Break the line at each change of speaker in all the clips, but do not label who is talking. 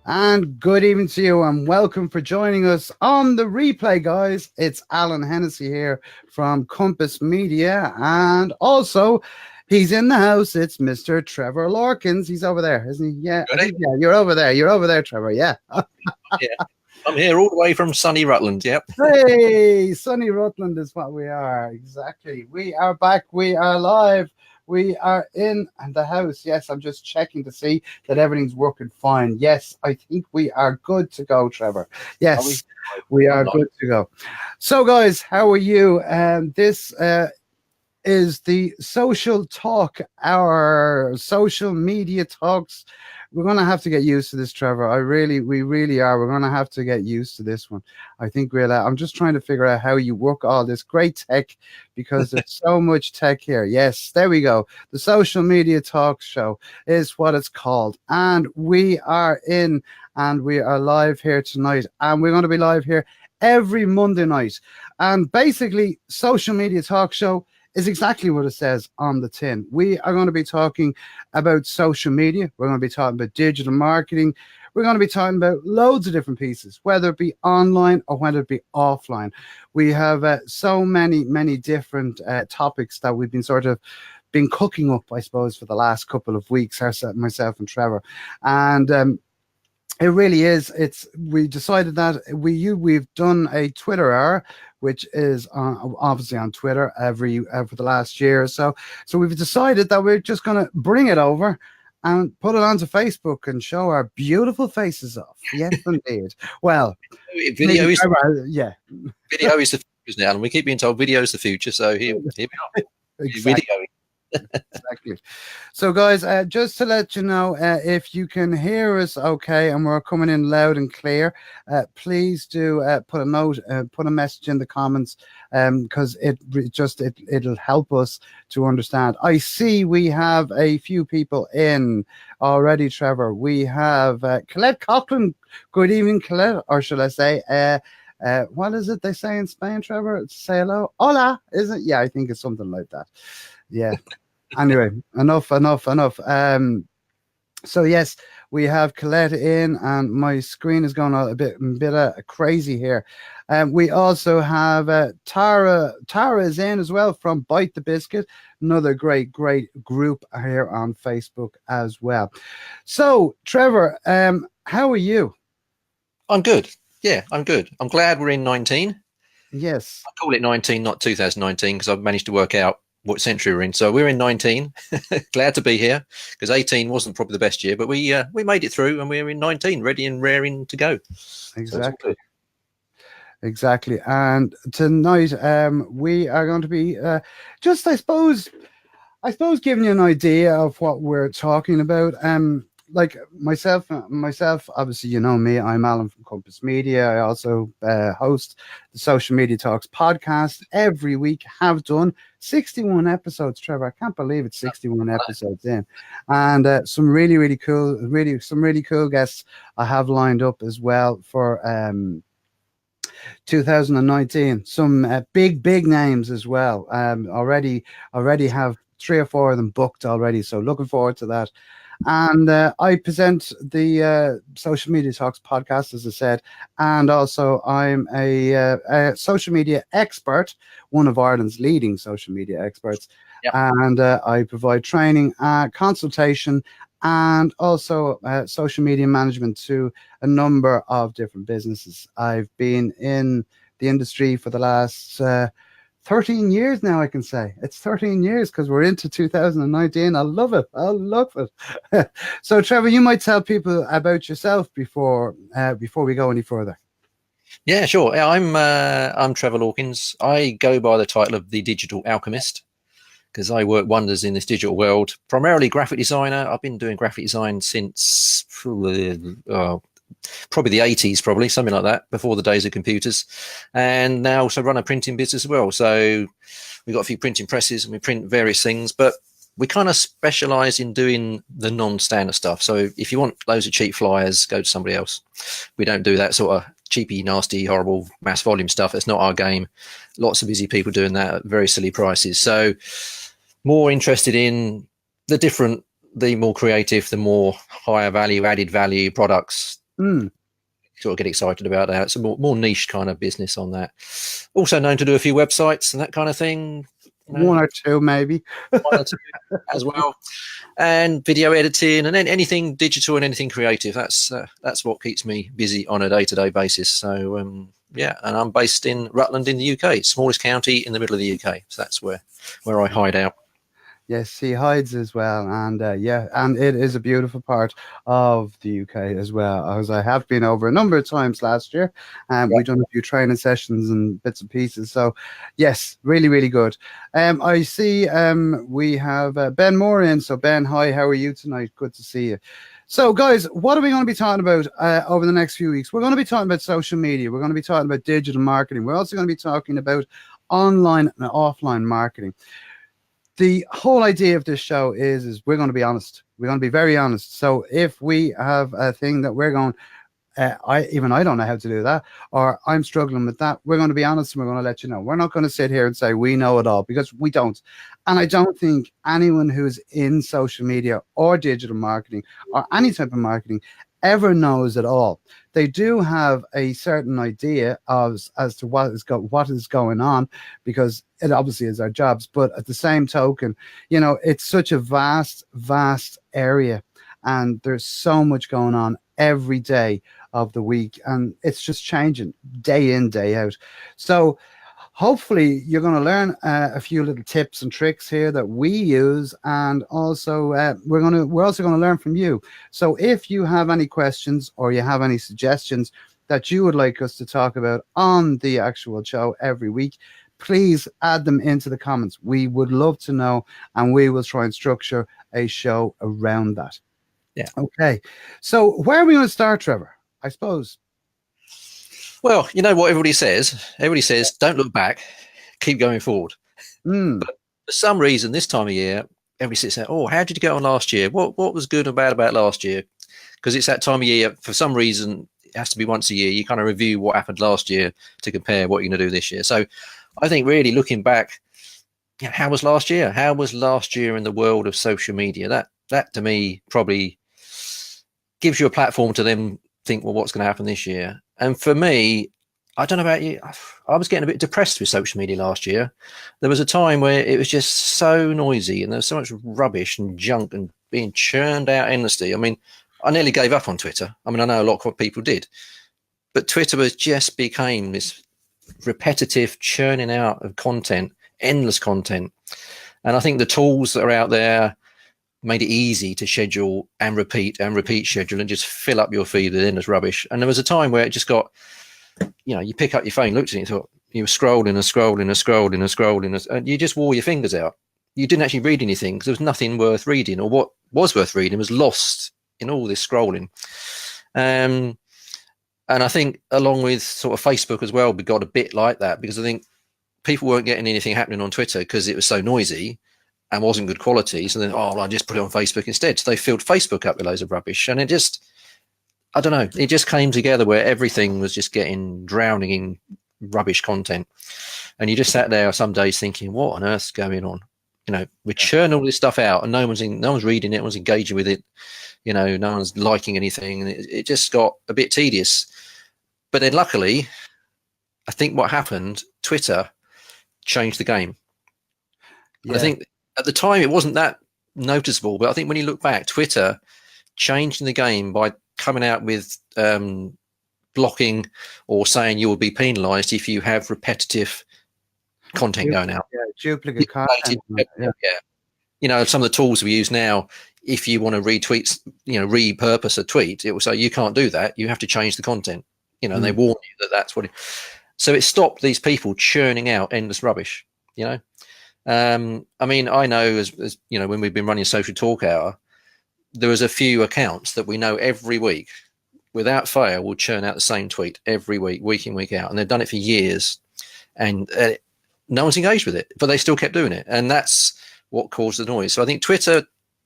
And good evening to you, and welcome for joining us on the replay, guys. It's Alan Hennessy here from Compass Media, and also he's in the house. It's Mr. Trevor Lorkins. He's over there, isn't he? Yeah, I think, yeah, you're over there. You're over there, Trevor. Yeah.
Yeah, I'm here all the way from sunny Rutland. Yep.
Hey, sunny Rutland is what we are. Exactly. We are back. We are live. We are in the house. Yes, I'm just checking to see that everything's working fine. Yes, I think we are good to go, Trevor. Yes, we are good to go. So, guys, how are you? This is the social talk, our social media talks. We're going to have to get used to this, Trevor. We really are. We're going to have to get used to this one. I think I'm just trying to figure out how you work all this great tech, because there's so much tech here. Yes, there we go. The social media talk show is what it's called. And we are live here tonight. And we're going to be live here every Monday night. And basically, social media talk show is exactly what it says on the tin. We are going to be talking about social media. We're going to be talking about digital marketing. We're going to be talking about loads of different pieces, whether it be online or whether it be offline. We have so many different topics that we've been cooking up, I suppose, for the last couple of weeks, myself and Trevor. And it really is. We decided that we've done a Twitter hour, which is obviously on Twitter for the last year or so. So we've decided that we're just going to bring it over and put it onto Facebook and show our beautiful faces off. Yes, indeed. Well,
video is
video
is the future, isn't it, Alan? We keep being told video is the future, so here we are.
Exactly.
Video.
Exactly. So, guys, just to let you know, if you can hear us okay and we're coming in loud and clear, please do put a note, put a message in the comments, because it'll help us to understand. I see we have a few people in already, Trevor. We have Colette Coughlin. Good evening, Colette, or should I say, what is it they say in Spain, Trevor? Say hello. Hola, is it? Yeah, I think it's something like that. Yeah. Anyway, enough. So yes, we have Colette in, and my screen is going a bit crazy here. We also have Tara. Tara is in as well from Bite the Biscuit, another great group here on Facebook as well. So Trevor, how are you?
I'm good. Yeah, I'm good. I'm glad we're in 19.
Yes.
I call it 19, not 2019, because I've managed to work out what century we're in. So we're in 19. Glad to be here, because 18 wasn't probably the best year, but we made it through, and we're in 19, ready and raring to go.
Exactly. So exactly. And tonight we are going to be just I suppose giving you an idea of what we're talking about. Like myself, obviously, you know me, I'm Alan from Compass Media. I also host the Social Media Talks podcast every week, have done 61 episodes, Trevor. I can't believe it's 61 episodes in. And some really cool guests I have lined up as well for 2019. Some big names as well. Already have 3 or 4 of them booked already, so looking forward to that. And I present the Social Media Talks podcast, as I said, and also I'm a social media expert, one of Ireland's leading social media experts. Yep. And I provide training, consultation, and also social media management to a number of different businesses. I've been in the industry for the last 13 years now, I can say. It's 13 years because we're into 2019. I love it. So, Trevor, you might tell people about yourself before we go any further.
Yeah, sure. I'm Trevor Lorkins. I go by the title of the Digital Alchemist, because I work wonders in this digital world. Primarily graphic designer. I've been doing graphic design since probably the 80s, probably something like that, before the days of computers, and now also run a printing business as well. So we've got a few printing presses and we print various things, but we kind of specialize in doing the non-standard stuff. So if you want loads of cheap flyers, go to somebody else. We don't do that sort of cheapy, nasty, horrible mass volume stuff. It's not our game. Lots of busy people doing that at very silly prices. So more interested in the more creative, the more higher value, added value products
Mm.
Sort of get excited about that. It's a more niche kind of business on that. Also known to do a few websites and that kind of thing. You know,
One or two, maybe.
one or two as well, and video editing and then anything digital and anything creative. That's what keeps me busy on a day-to-day basis. So yeah, and I'm based in Rutland in the UK, smallest county in the middle of the UK. So that's where I hide out.
Yes, he hides as well, and yeah, and it is a beautiful part of the UK as well. As I have been over a number of times last year, and we've done a few training sessions and bits and pieces. So, yes, really, really good. I see we have Ben Moore in. So, Ben, hi, how are you tonight? Good to see you. So, guys, what are we going to be talking about over the next few weeks? We're going to be talking about social media. We're going to be talking about digital marketing. We're also going to be talking about online and offline marketing. The whole idea of this show is we're going to be honest. We're going to be very honest. So if we have a thing that we're going, I don't know how to do that, or I'm struggling with that, we're going to be honest and we're going to let you know. We're not going to sit here and say we know it all, because we don't. And I don't think anyone who's in social media or digital marketing or any type of marketing ever knows it all. They do have a certain idea as to what is going on, because it obviously is our jobs. But at the same token, it's such a vast area, and there's so much going on every day of the week, and it's just changing day in, day out. So hopefully you're going to learn a few little tips and tricks here that we use, and also we're also going to learn from you. So if you have any questions or you have any suggestions that you would like us to talk about on the actual show every week, please add them into the comments. We would love to know, and we will try and structure a show around that.
Yeah.
Okay. So where are we going to start, Trevor? I suppose.
Well, you know what everybody says? Everybody says, don't look back, keep going forward. But for some reason, this time of year, everybody sits there, oh, how did you get on last year? What was good and bad about last year? Because it's that time of year, for some reason, it has to be once a year. You kind of review what happened last year to compare what you're going to do this year. So I think really looking back, how was last year? How was last year in the world of social media? That to me probably gives you a platform to then think, well, what's going to happen this year? And for me, I don't know about you, I was getting a bit depressed with social media last year. There was a time where it was just so noisy and there was so much rubbish and junk and being churned out endlessly. I mean, I nearly gave up on Twitter. I mean, I know a lot of people did, but Twitter just became this repetitive churning out of content, endless content. And I think the tools that are out there made it easy to schedule and repeat schedule and just fill up your feed with endless rubbish. And there was a time where it just got, you pick up your phone, looked at it, and thought, you were scrolling, and you just wore your fingers out. You didn't actually read anything because there was nothing worth reading, or what was worth reading was lost in all this scrolling. And I think along with sort of Facebook as well, we got a bit like that, because I think people weren't getting anything happening on Twitter because it was so noisy and wasn't good quality. So then, I just put it on Facebook instead. So they filled Facebook up with loads of rubbish. And it just, I don't know, it just came together where everything was just drowning in rubbish content. And you just sat there some days thinking, what on earth's going on? We churn all this stuff out and no one's reading it, no one's engaging with it. No one's liking anything. And it just got a bit tedious. But then luckily, I think what happened, Twitter changed the game. Yeah. I think at the time it wasn't that noticeable, but I think when you look back, Twitter changed the game by coming out with blocking or saying you will be penalized if you have repetitive content going out.
Yeah, duplicate content.
Yeah. Some of the tools we use now, if you want to retweet, repurpose a tweet, it will say you can't do that. You have to change the content. And they warn you that that's what so it stopped these people churning out endless rubbish. I mean, I know as when we've been running Social Talk Hour, there was a few accounts that we know every week without fail will churn out the same tweet every week in, week out. And they've done it for years, and no one's engaged with it, but they still kept doing it. And that's what caused the noise. So I think Twitter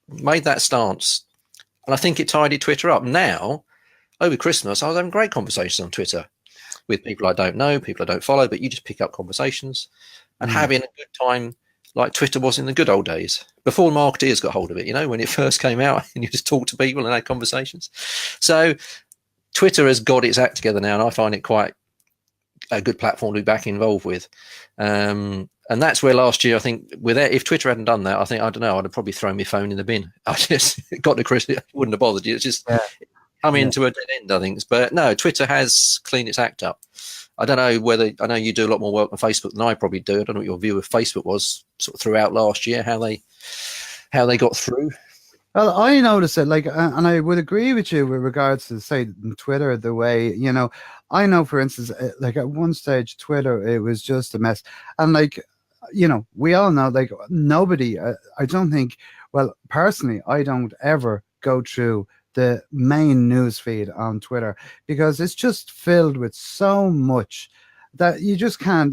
made that stance, and I think it tidied Twitter up. Now, over Christmas, I was having great conversations on Twitter with people I don't know, people I don't follow, but you just pick up conversations and having a good time like Twitter was in the good old days, before marketeers got hold of it, when it first came out and you just talk to people and had conversations. So Twitter has got its act together now, and I find it quite a good platform to be back involved with. And that's where last year, I think, if Twitter hadn't done that, I think, I don't know, I'd have probably thrown my phone in the bin. I just got to Chris, it wouldn't have bothered you. It's just come into a dead end, I think. But no, Twitter has cleaned its act up. I don't know whether, I know you do a lot more work on Facebook than I probably do. I don't know what your view of Facebook was sort of throughout last year, how they got through.
Well, I noticed it, like, and I would agree with you with regards to, say, Twitter, the way, you know, I know, for instance, like at one stage, Twitter, it was just a mess. And like, you know, we all know, like, nobody, I don't think, well, personally, I don't ever go through the main news feed on Twitter because it's just filled with so much that you just can't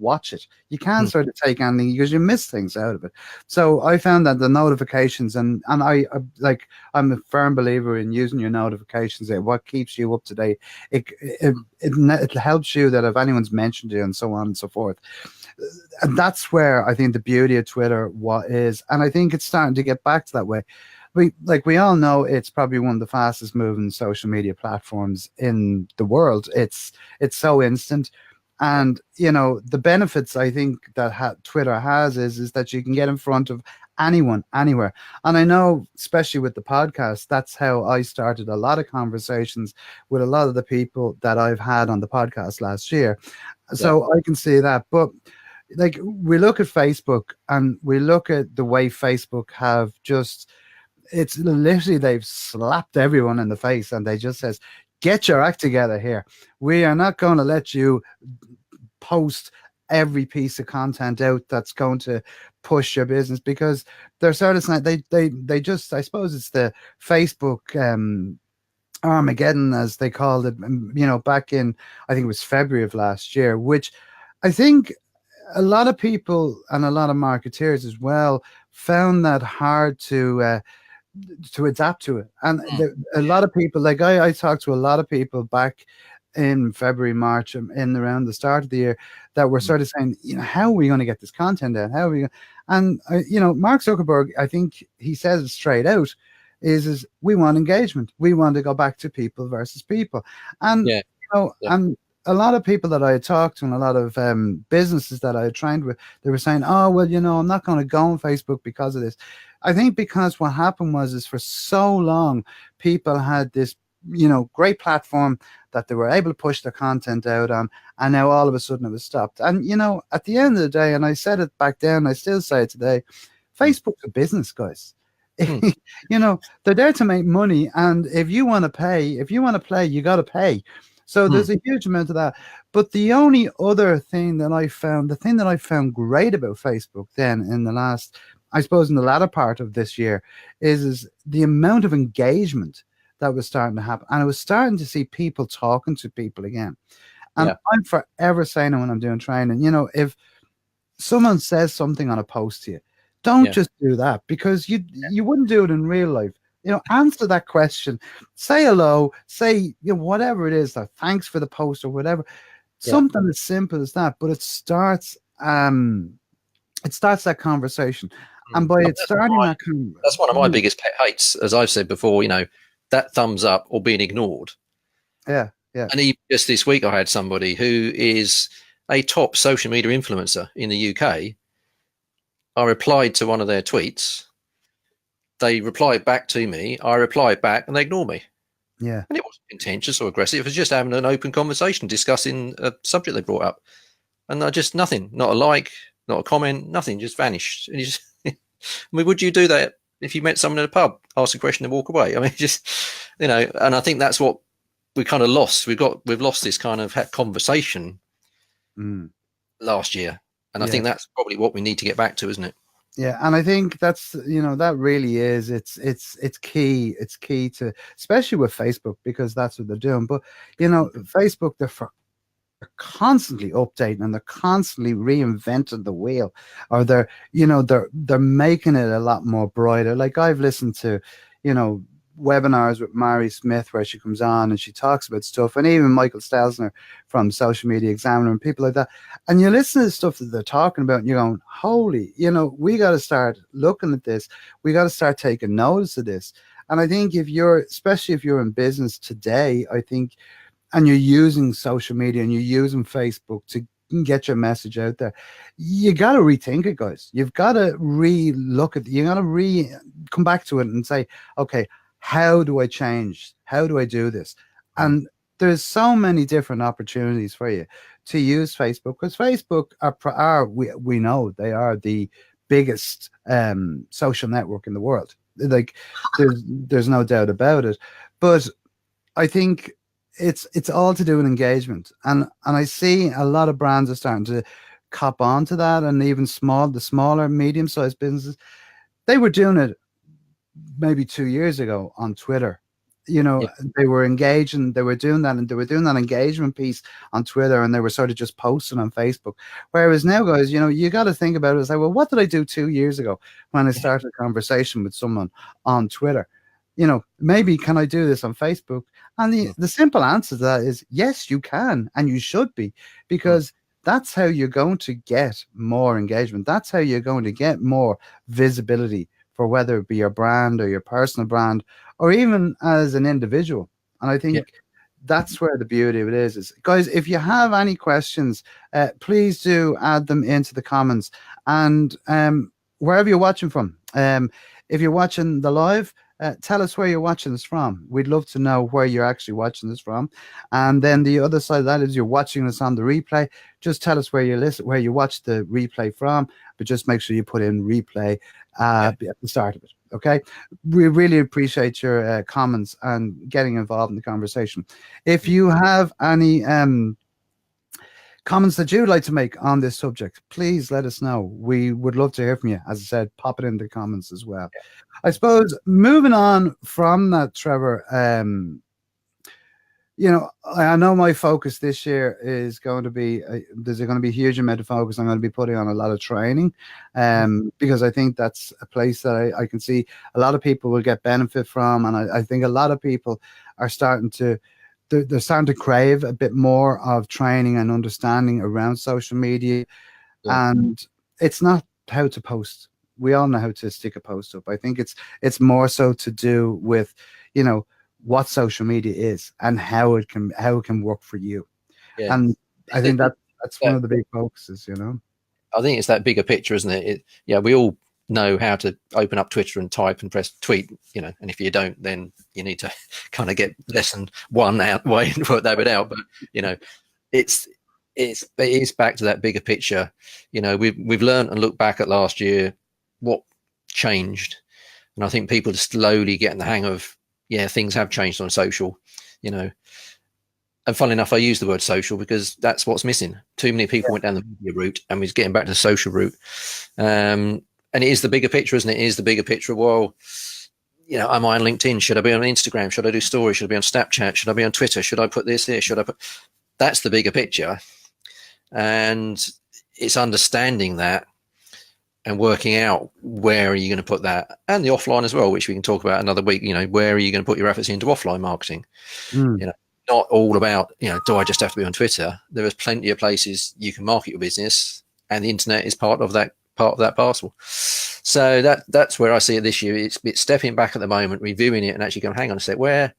watch it. You can't sort of take anything because you miss things out of it. So I found that the notifications and I'm a firm believer in using your notifications. What keeps you up to date. It helps you that if anyone's mentioned you and so on and so forth. And that's where I think the beauty of Twitter is, and I think it's starting to get back to that way. We all know it's probably one of the fastest moving social media platforms in the world. It's so instant, and you know the benefits I think that Twitter has is that you can get in front of anyone, anywhere. And I know, especially with the podcast, that's how I started a lot of conversations with a lot of the people that I've had on the podcast last year. So I can see that, but like we look at Facebook and we look at the way Facebook have just. It's literally they've slapped everyone in the face and they just says, get your act together here. We are not going to let you post every piece of content out that's going to push your business, because they're sort of saying they just, I suppose it's the Facebook Armageddon, as they called it, you know, back in, I think it was February of last year, which I think a lot of people and a lot of marketeers as well found that hard to adapt to it. And a lot of people, like I talked to a lot of people back in February, March, in around the start of the year, that were sort of saying, you know, how are we going to get this content out? How are we going? And you know, Mark Zuckerberg, I think he says it straight out, is we want engagement. We want to go back to people versus people. And you know, and a lot of people that I had talked to and a lot of businesses that I had trained with, they were saying, oh, well, you know, I'm not going to go on Facebook because of this. I think because what happened is for so long, people had this, you know, great platform that they were able to push their content out on, and now all of a sudden it was stopped. And, you know, at the end of the day, and I said it back then, I still say it today, Facebook's a business, guys. You know, they're there to make money. And if you want to play, you got to pay. So there's a huge amount of that. But the only other thing that I found, the thing that I found great about Facebook then in the last, I suppose in the latter part of this year, is the amount of engagement that was starting to happen. And I was starting to see people talking to people again. And I'm forever saying when I'm doing training, you know, if someone says something on a post to you, don't just do that, because you wouldn't do it in real life. You know, answer that question, say hello, say, you know, whatever it is, that thanks for the post or whatever, something as simple as that. But it starts that conversation. And by it starting that conversation,
that's one of my biggest pet hates, as I've said before, you know, that thumbs up or being ignored.
Yeah.
And even just this week, I had somebody who is a top social media influencer in the UK. I replied to one of their tweets. They replied back to me. I replied back, and they ignored me.
Yeah.
And it wasn't contentious or aggressive. It was just having an open conversation, discussing a subject they brought up. And I just nothing, not a like, not a comment, nothing, just vanished. And you just, I mean, would you do that if you met someone in a pub, ask a question and walk away? I mean, just, you know, and I think that's what we kind of lost. We've lost this kind of conversation last year. And I think that's probably what we need to get back to, isn't it?
Yeah, and I think that's, you know, that really is, it's key. It's key to, especially with Facebook, because that's what they're doing. But, you know, Facebook, they're constantly updating and they're constantly reinventing the wheel, or they're making it a lot more brighter. Like I've listened to, you know, webinars with Mari Smith where she comes on and she talks about stuff, and even Michael Stelzner from Social Media Examiner and people like that, and you listen to the stuff that they're talking about and you're going, holy, you know, we got to start looking at this, we got to start taking notice of this. And I think especially if you're in business today, I think, and you're using social media and you're using Facebook to get your message out there, you got to rethink it, guys. You've got to re-look at, you got to come back to it and say, okay, how do I change? How do I do this? And there's so many different opportunities for you to use Facebook, because Facebook we know they are the biggest social network in the world. Like, there's no doubt about it. But I think it's all to do with engagement, and I see a lot of brands are starting to cop on to that, and even the smaller, medium-sized businesses, they were doing it maybe 2 years ago on Twitter.
Yeah.
They were engaging, they were doing that, and they were doing that engagement piece on Twitter, and they were sort of just posting on Facebook. Whereas now, guys, you got to think about it and say, well, what did I do 2 years ago when I started a conversation with someone on Twitter? Maybe can I do this on Facebook? And the simple answer to that is yes, you can, and you should be, because that's how you're going to get more engagement. That's how you're going to get more visibility for whether it be your brand or your personal brand, or even as an individual. And I think that's where the beauty of it is guys, if you have any questions, please do add them into the comments. And wherever you're watching from, if you're watching the live, tell us where you're watching this from. We'd love to know where you're actually watching this from. And then the other side of that is you're watching this on the replay. Just tell us where you watch the replay from, but just make sure you put in replay at the start of it. Okay, we really appreciate your comments and getting involved in the conversation. If you have any comments that you'd like to make on this subject, please let us know. We would love to hear from you. As I said, pop it in the comments as well. I suppose moving on from that, Trevor, I know my focus this year is going to be, there's going to be a huge amount of focus. I'm going to be putting on a lot of training, because I think that's a place that I can see a lot of people will get benefit from. And I think a lot of people are starting to, they're starting to crave a bit more of training and understanding around social media. And it's not how to post. We all know how to stick a post up. I think it's more so to do with, what social media is and how it can work for you. And I think that's one of the big focuses.
I think it's that bigger picture, isn't it? We all know how to open up Twitter and type and press tweet, and if you don't, then you need to kind of get lesson one out way and work that bit out. But it is back to that bigger picture. We've learned and looked back at last year what changed, and I think people are slowly getting the hang of things have changed on social, and funnily enough, I use the word social because that's what's missing. Too many people went down the media route and we're getting back to the social route. And it is the bigger picture, isn't it? It is the bigger picture. Well, am I on LinkedIn? Should I be on Instagram? Should I do stories? Should I be on Snapchat? Should I be on Twitter? Should I put this here? That's the bigger picture. And it's understanding that and working out where are you going to put that, and the offline as well, which we can talk about another week. Where are you going to put your efforts into offline marketing? Not all about, do I just have to be on Twitter? There is plenty of places you can market your business, and the internet is part of that parcel. So that's where I see it this year. It's stepping back at the moment, reviewing it, and actually going, hang on a sec, where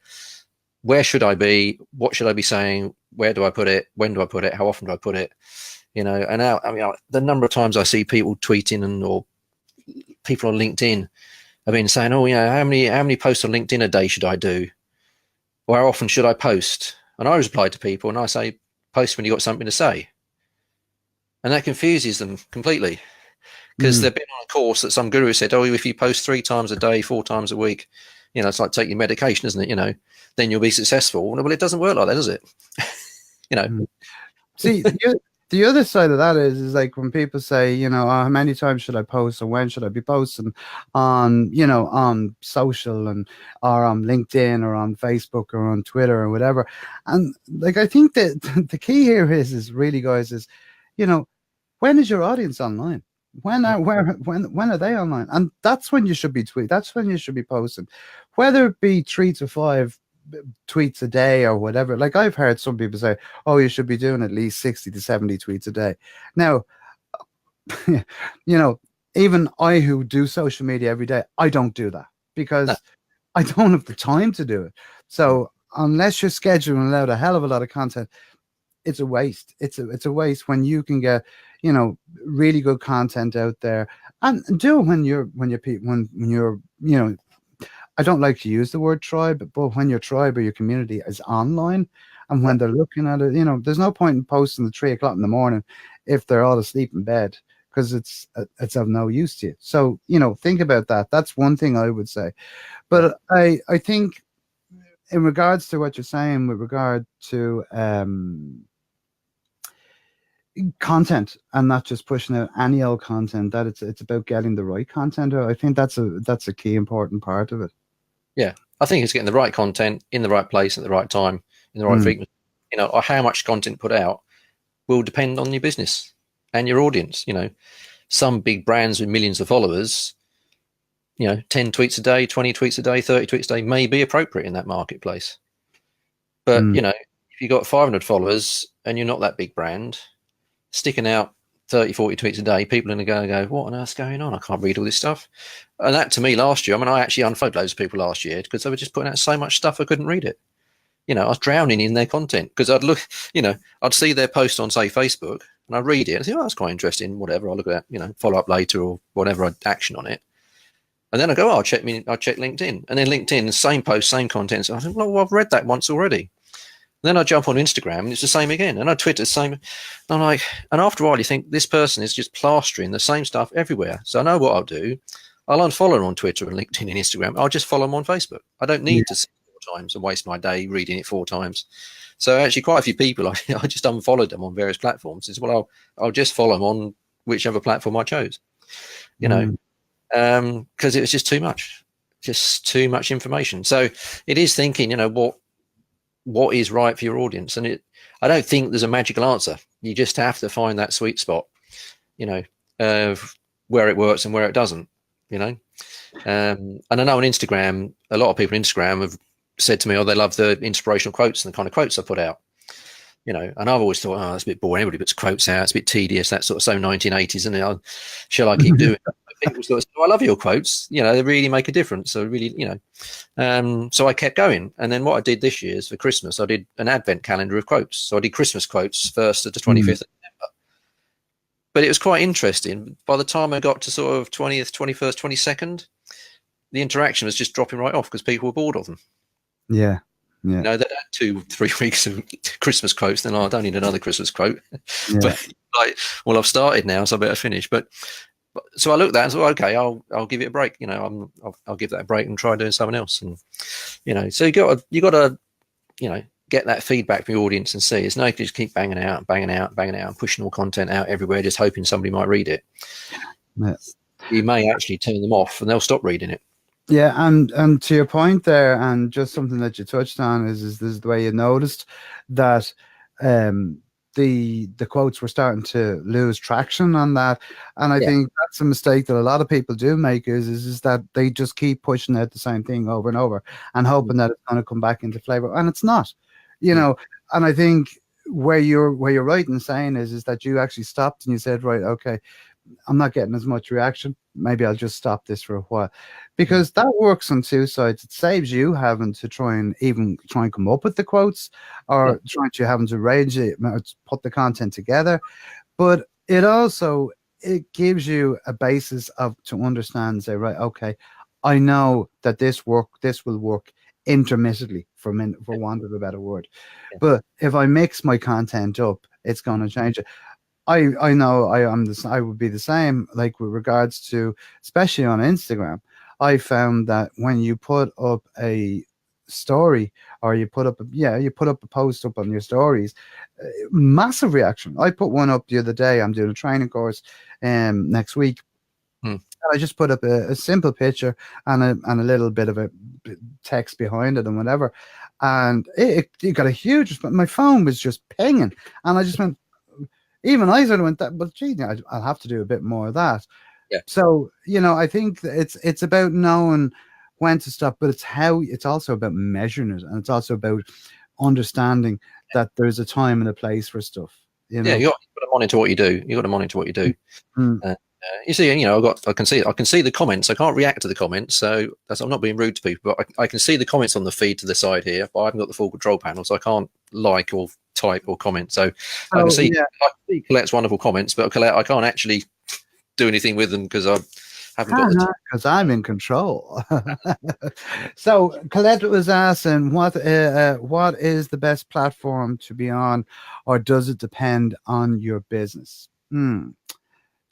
should I be? What should I be saying? Where do I put it? When do I put it? How often do I put it? And now, the number of times I see people tweeting or people on LinkedIn have been saying, how many posts on LinkedIn a day should I do? Or how often should I post? And I reply to people and I say, post when you got something to say. And that confuses them completely, because they've been on a course that some guru said, if you post 3 times a day, 4 times a week, it's like taking medication, isn't it? Then you'll be successful. Well, it doesn't work like that, does it?
See, the other side of that is like when people say, how many times should I post, or when should I be posting on, on social or on LinkedIn or on Facebook or on Twitter or whatever. And like, I think that the key here is really, guys, is, when is your audience online? When are they online? And that's when you should be tweeting. That's when you should be posting, whether it be 3 to 5 tweets a day or whatever. Like, I've heard some people say, you should be doing at least 60 to 70 tweets a day. Now, even I, who do social media every day, I don't do that, because I don't have the time to do it. So unless you're scheduling out a hell of a lot of content, it's a waste. It's a waste when you can get, you know, really good content out there, and do it when you're, you know, I don't like to use the word tribe, but when your tribe or your community is online and when they're looking at it, you know, there's no point in posting at 3 o'clock in the morning if they're all asleep in bed, because it's of no use to you. So, you know, think about that. That's one thing I would say. But I think in regards to what you're saying with regard to content and not just pushing out any old content, that it's about getting the right content. I think that's a key important part of it.
Yeah, I think it's getting the right content in the right place at the right time, in the right frequency. You know, or how much content put out will depend on your business and your audience. You know, some big brands with millions of followers, you know, 10 tweets a day, 20 tweets a day, 30 tweets a day may be appropriate in that marketplace. But, you know, if you've got 500 followers and you're not that big brand, sticking out 30, 40 tweets a day, people are going to go, what on earth's going on? I can't read all this stuff. And that to me last year, I mean, I actually unfollowed loads of people last year because they were just putting out so much stuff I couldn't read it. You know, I was drowning in their content because I'd look, you know, I'd see their post on, say, Facebook, and I'd read it and I'd say, oh, that's quite interesting, whatever. I'll look at that, you know, follow up later or whatever, I'd action on it. And then I go, oh, I'll check LinkedIn. And then LinkedIn, same post, same content. So I think, well, I've read that once already. Then I jump on Instagram and it's the same again. And I Twitter the same. And I'm like, and after a while you think this person is just plastering the same stuff everywhere. So I know what I'll do. I'll unfollow them on Twitter and LinkedIn and Instagram. I'll just follow them on Facebook. I don't need to see it 4 times and waste my day reading it 4 times. So actually quite a few people, I just unfollowed them on various platforms. It's, well, I'll just follow them on whichever platform I chose, you know, because it was just too much information. So it is thinking, you know, what is right for your audience. And I don't think there's a magical answer. You just have to find that sweet spot, you know, where it works and where it doesn't, you know. And I know on Instagram, a lot of people on Instagram have said to me, oh, they love the inspirational quotes and the kind of quotes I put out, you know. And I've always thought, oh, that's a bit boring. Everybody puts quotes out. It's a bit tedious. That's sort of so 1980s, isn't it? Shall I keep doing it? People sort of say, oh, I love your quotes. You know, they really make a difference. So really, you know, so I kept going. And then what I did this year is for Christmas, I did an advent calendar of quotes. So I did Christmas quotes 1st to the 25th of December. But it was quite interesting. By the time I got to sort of 20th, 21st, 22nd, the interaction was just dropping right off because people were bored of them.
Yeah. Yeah.
You know, they had 2-3 weeks of Christmas quotes. Then I don't need another Christmas quote. Yeah. But like, well, I've started now, so I better finish. But so I looked at that and thought, okay, I'll give it a break. You know, I'll give that a break and try doing something else. And you know, so you got to, you know, get that feedback from your audience and see. It's no good just keep banging out, and pushing all content out everywhere, just hoping somebody might read it. Yeah. You may actually turn them off and they'll stop reading it.
Yeah, and to your point there, and just something that you touched on is this the way you noticed that the quotes were starting to lose traction on that. And I think that's a mistake that a lot of people do make is that they just keep pushing out the same thing over and over and hoping that it's going to come back into flavor, and it's not, you know. And I think where you're right in saying is that you actually stopped and you said, right, okay, I'm not getting as much reaction. Maybe I'll just stop this for a while, because that works on 2 sides. It saves you having to try and come up with the quotes, or having to arrange it, put the content together. But it gives you a basis to understand, say, right, okay, I know that this will work intermittently, for want of a better word. But if I mix my content up, it's going to change it. I know I would be the same, like with regards to, especially on Instagram. I found that when you put up a story or you put up a post up on your stories, massive reaction. I put one up the other day. I'm doing a training course next week. And I just put up a simple picture and a little bit of a text behind it and whatever. And it got a huge response. My phone was just pinging. And I just went, even I sort of went that, but gee, I'll have to do a bit more of that. Yeah. So, you know, I think it's about knowing when to stop, but it's also about measuring it, and it's also about understanding that there's a time and a place for stuff. You know?
Yeah, you got to monitor what you do. You got to monitor what you do, You see, you know, I can see the comments. I can't react to the comments, so I'm not being rude to people, but I can see the comments on the feed to the side here. But I haven't got the full control panel, so I can't like or type or comment. So I can see, Colette's wonderful comments, but Colette, I can't actually do anything with them because I haven't got the.
Because I'm in control. So Colette was asking, what is the best platform to be on, or does it depend on your business? Do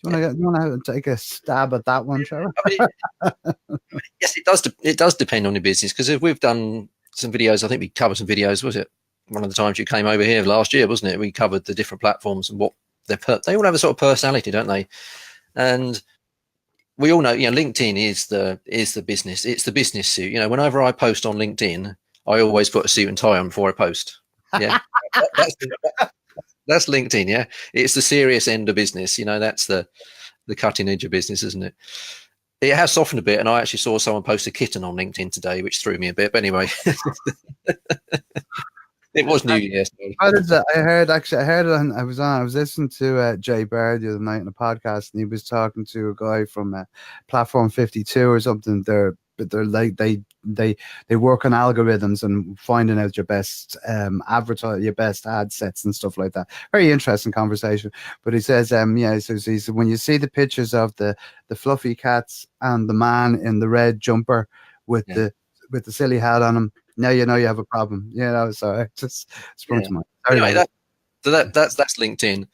you want to take a stab at that one, Trevor?
Yes, it does. It does depend on your business, because if we've done some videos, I think we covered some videos. Was it one of the times you came over here last year? Wasn't it? We covered the different platforms and what they all have a sort of personality, don't they? And we all know, you know, LinkedIn is the business. It's the business suit. You know, whenever I post on LinkedIn, I always put a suit and tie on before I post. Yeah, that's LinkedIn. Yeah, it's the serious end of business. You know, that's the cutting edge of business, isn't it? It has softened a bit, and I actually saw someone post a kitten on LinkedIn today, which threw me a bit. But anyway, it was New Year.
What is it? I heard it. I was listening to Jay Baird the other night in a podcast, and he was talking to a guy from Platform 52 or something. They're like they work on algorithms and finding out your best your best ad sets and stuff like that. Very interesting conversation. But he says, he says when you see the pictures of the fluffy cats and the man in the red jumper with the silly hat on him, now you know you have a problem. You know, so it just sprung to mind.
Anyway, that's LinkedIn.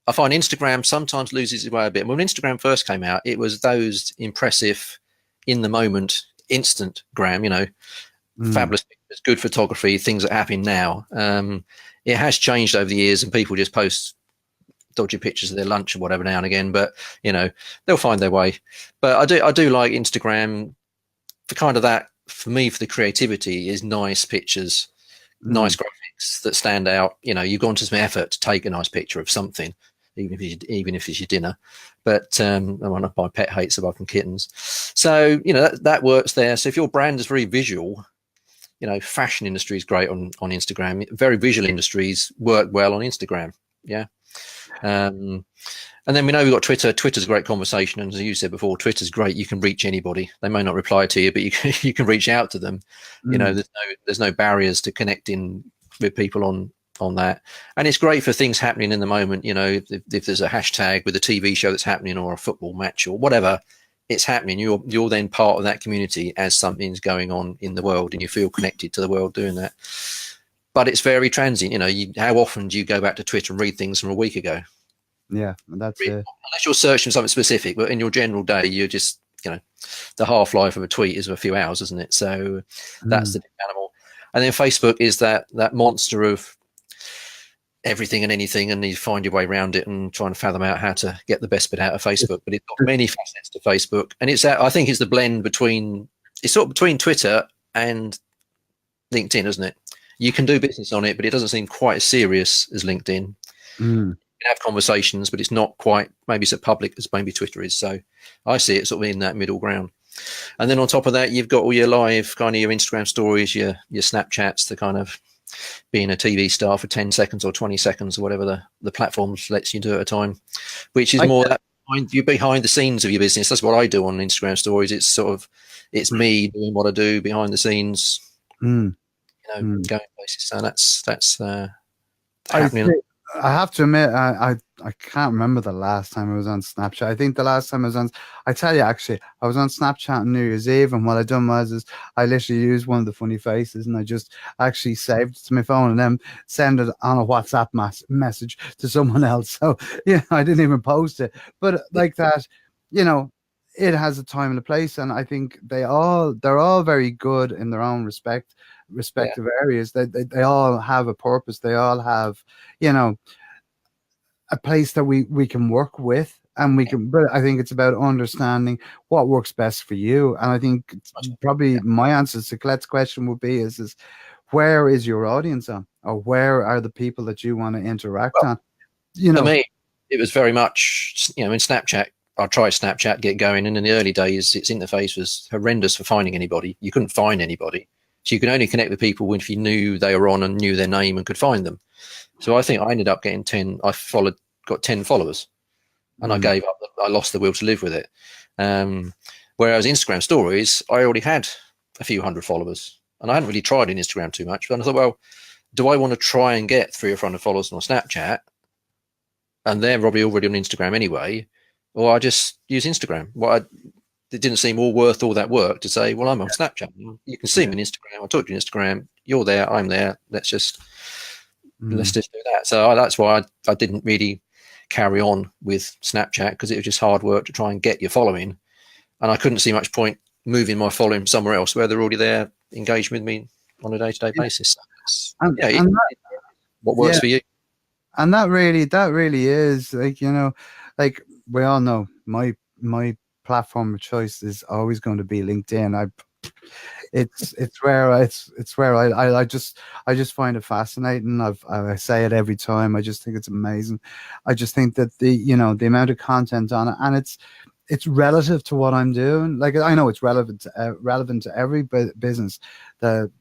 I find Instagram sometimes loses its way a bit. When Instagram first came out, it was those impressive, in the moment, instant gram, you know, fabulous pictures, good photography, things that happen now. It has changed over the years, and people just post dodgy pictures of their lunch or whatever now and again, but you know, they'll find their way. But I do like Instagram for kind of that. For me, for the creativity, is nice pictures, nice graphics that stand out. You know, you've gone to some effort to take a nice picture of something, even if it's your dinner. But one of my pet hates about kittens. So, you know, that works there. So if your brand is very visual, you know, fashion industry is great on Instagram. Very visual industries work well on Instagram. Yeah. And then we know we've got Twitter. Twitter's a great conversation. And as you said before, Twitter's great. You can reach anybody. They may not reply to you, but you can reach out to them. You know, there's no barriers to connecting with people on that. And it's great for things happening in the moment. You know, if there's a hashtag with a TV show that's happening or a football match or whatever, it's happening. You're then part of that community as something's going on in the world, and you feel connected to the world doing that. But it's very transient. You know, how often do you go back to Twitter and read things from a week ago?
Yeah, that's it.
Unless you're searching something specific, but in your general day, you're just, you know, the half-life of a tweet is a few hours, isn't it? So that's the animal. And then Facebook is that monster of everything and anything, and you find your way around it and try and fathom out how to get the best bit out of Facebook. But it's got many facets to Facebook, and I think it's the blend between Twitter and LinkedIn, isn't it? You can do business on it, but it doesn't seem quite as serious as LinkedIn. You can have conversations, but it's not quite maybe so public as maybe Twitter is. So I see it sort of in that middle ground. And then on top of that, you've got all your live kind of your Instagram stories, your Snapchats, the kind of being a TV star for 10 seconds or 20 seconds or whatever the platforms lets you do at a time, which is more that you're behind the scenes of your business. That's what I do on Instagram stories. It's sort of, it's me doing what I do behind the scenes, you know, going places. So that's happening.
I have to admit, I can't remember the last time I was on Snapchat. I think the last time I tell you, actually, I was on Snapchat on New Year's Eve, and what I done was I literally used one of the funny faces, and I just actually saved it to my phone and then send it on a WhatsApp message to someone else. So, yeah, I didn't even post it. But like that, you know, it has a time and a place, and I think they're all very good in their own respective areas. They all have a purpose. They all have, you know, a place that we can work with, and we can. But I think it's about understanding what works best for you. And I think probably my answer to Colette's question would be is where is your audience on, or where are the people that you want to interact on? You know,
for me, it was very much, you know, in Snapchat. I tried Snapchat, get going, and in the early days, its interface was horrendous for finding anybody. You couldn't find anybody. So you can only connect with people if you knew they were on and knew their name and could find them. So I think I ended up getting got 10 followers. and I gave up. I lost the will to live with it. Whereas Instagram stories, I already had a few hundred followers, and I hadn't really tried in Instagram too much. But I thought, well, do I want to try and get 300 or 400 followers on Snapchat, and they're probably already on Instagram anyway, or I just use Instagram? It didn't seem all worth all that work to say, well, I'm on Snapchat. You can see me on Instagram. I talk to you on Instagram. You're there. I'm there. Let's just do that. So that's why I didn't really carry on with Snapchat, because it was just hard work to try and get your following. And I couldn't see much point moving my following somewhere else where they're already there, engaged with me on a day-to-day basis. What works for you.
And that really is, like, you know, like we all know, my platform of choice is always going to be LinkedIn. It's where I just find it fascinating. I say it every time. I just think it's amazing. I just think that the amount of content on it, and it's relative to what I'm doing. Like, I know it's relevant to every business. The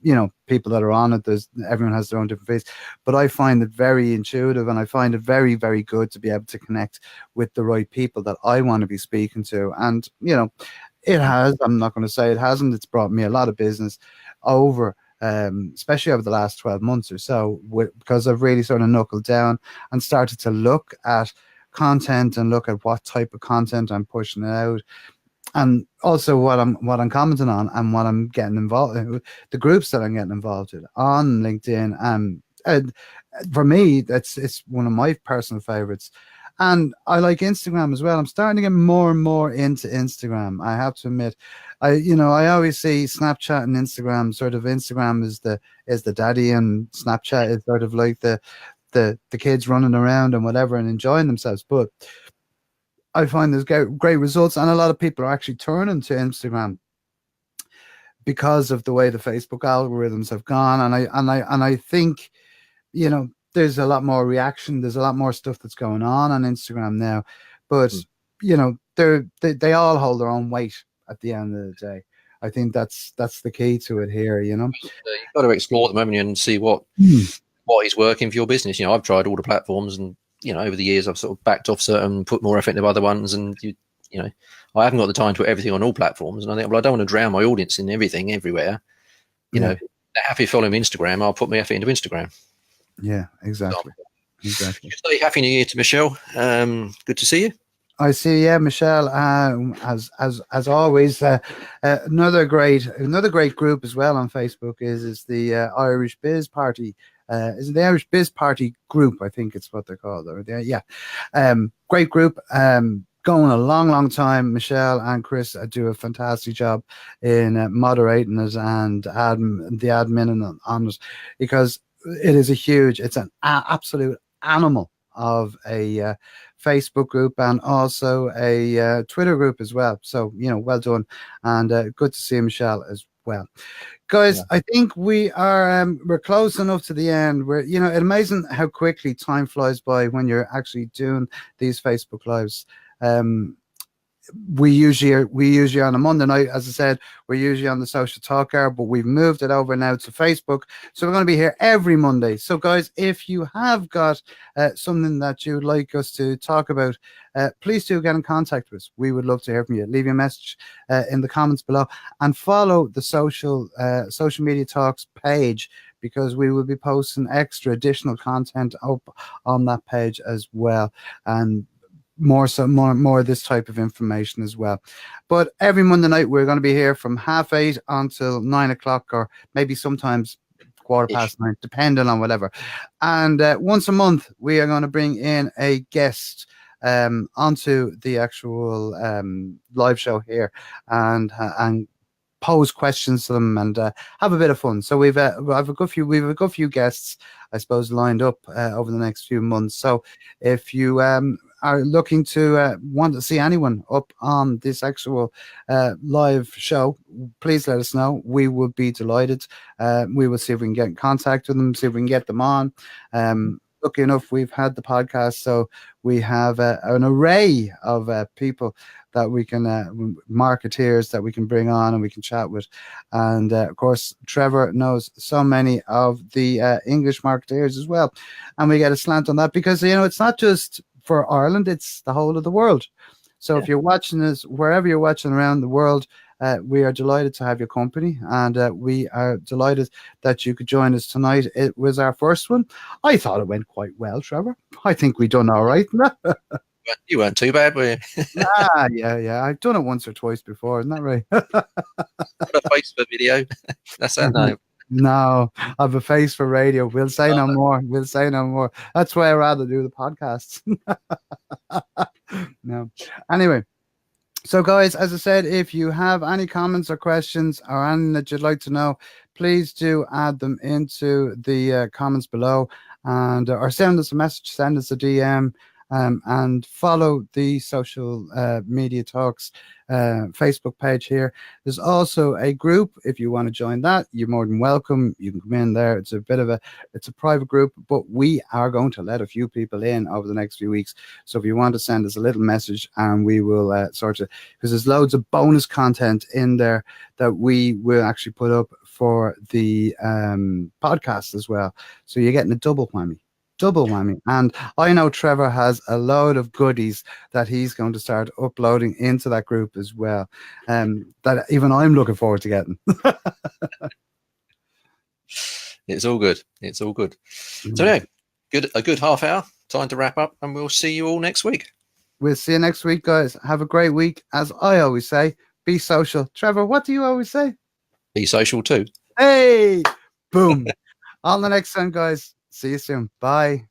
people that are on it, everyone has their own different face, but I find it very intuitive, and I find it very, very good to be able to connect with the right people that I want to be speaking to. And it has. I'm not going to say it hasn't. It's brought me a lot of business over. Especially over the last 12 months or so, because I've really sort of knuckled down and started to look at content and look at what type of content I'm pushing out, and also what I'm commenting on and what I'm getting involved in, the groups that I'm getting involved in on LinkedIn. And for me, it's one of my personal favorites. And I like Instagram as well. I'm starting to get more and more into Instagram, I have to admit. I always see Snapchat and Instagram, sort of Instagram is the daddy, and Snapchat is sort of like the kids running around and whatever and enjoying themselves. But I find there's great results, and a lot of people are actually turning to Instagram because of the way the Facebook algorithms have gone. And I think, there's a lot more reaction. There's a lot more stuff that's going on Instagram now, but they all hold their own weight at the end of the day. I think that's the key to it here. You've
got to explore at the moment and see what is working for your business. I've tried all the platforms, and over the years I've sort of backed off certain, put more effort into other ones, and I haven't got the time to put everything on all platforms. And I think, well, I don't want to drown my audience in everything everywhere. They're happy following Instagram, I'll put my effort into Instagram.
Yeah, exactly.
Say Happy New Year to Michelle. Good to see you.
I see. Yeah, Michelle. As always, another great group as well on Facebook is the Irish Biz Party. Is it the Irish Biz Party group? I think it's what they're called. Great group. Going a long time. Michelle and Chris do a fantastic job in moderating it and the admin on it, because it's an absolute animal of a Facebook group, and also a Twitter group as well. So, well done, and good to see Michelle as well. Guys, I think we're close enough to the end. It's amazing how quickly time flies by when you're actually doing these Facebook Lives. We usually on a Monday night, as I said, we're usually on the Social Talk Hour, but we've moved it over now to Facebook. So we're going to be here every Monday. So guys, if you have got something that you would like us to talk about, please do get in contact with us. We would love to hear from you. Leave your message in the comments below, and follow the social media talks page, because we will be posting extra additional content up on that page as well, and more of this type of information as well. But every Monday night we're going to be here from 8:30 until 9 o'clock, or maybe sometimes 9:15, depending on whatever. And once a month we are going to bring in a guest onto the actual live show here, and pose questions to them and have a bit of fun. So we've a good few guests, I suppose, lined up over the next few months. So if you are looking to want to see anyone up on this actual live show, please let us know. We would be delighted. We will see if we can get in contact with them, see if we can get them on. Lucky enough, we've had the podcast, so we have an array of people that we can, marketeers that we can bring on and we can chat with. And of course, Trevor knows so many of the English marketeers as well. And we get a slant on that, because, it's not just for Ireland, it's the whole of the world. So if you're watching us wherever you're watching around the world, we are delighted to have your company, and we are delighted that you could join us tonight. It was our first one. I thought it went quite well, Trevor. I think we done all right.
You weren't too bad, were you?
Yeah. I've done it once or twice before, isn't that right?
A face for video. That's that name.
No, I've a face for radio. We'll say no more. We'll say no more. That's why I rather do the podcasts. No. Anyway, so guys, as I said, if you have any comments or questions or anything that you'd like to know, please do add them into the comments below, and or send us a message, send us a DM. And follow the social media talks Facebook page here. There's also a group. If you want to join that, you're more than welcome. You can come in there. It's a private group, but we are going to let a few people in over the next few weeks. So if you want to send us a little message, and we will sort of, because there's loads of bonus content in there that we will actually put up for the podcast as well. So you're getting a double whammy. And I know Trevor has a load of goodies that he's going to start uploading into that group as well, that even I'm looking forward to getting.
It's all good. So yeah, a good half hour. Time to wrap up, and we'll see you all next week.
We'll see you next week, guys. Have a great week. As I always say, be social. Trevor, what do you always say?
Be social too.
Hey, boom. On the next one, guys. See you soon. Bye.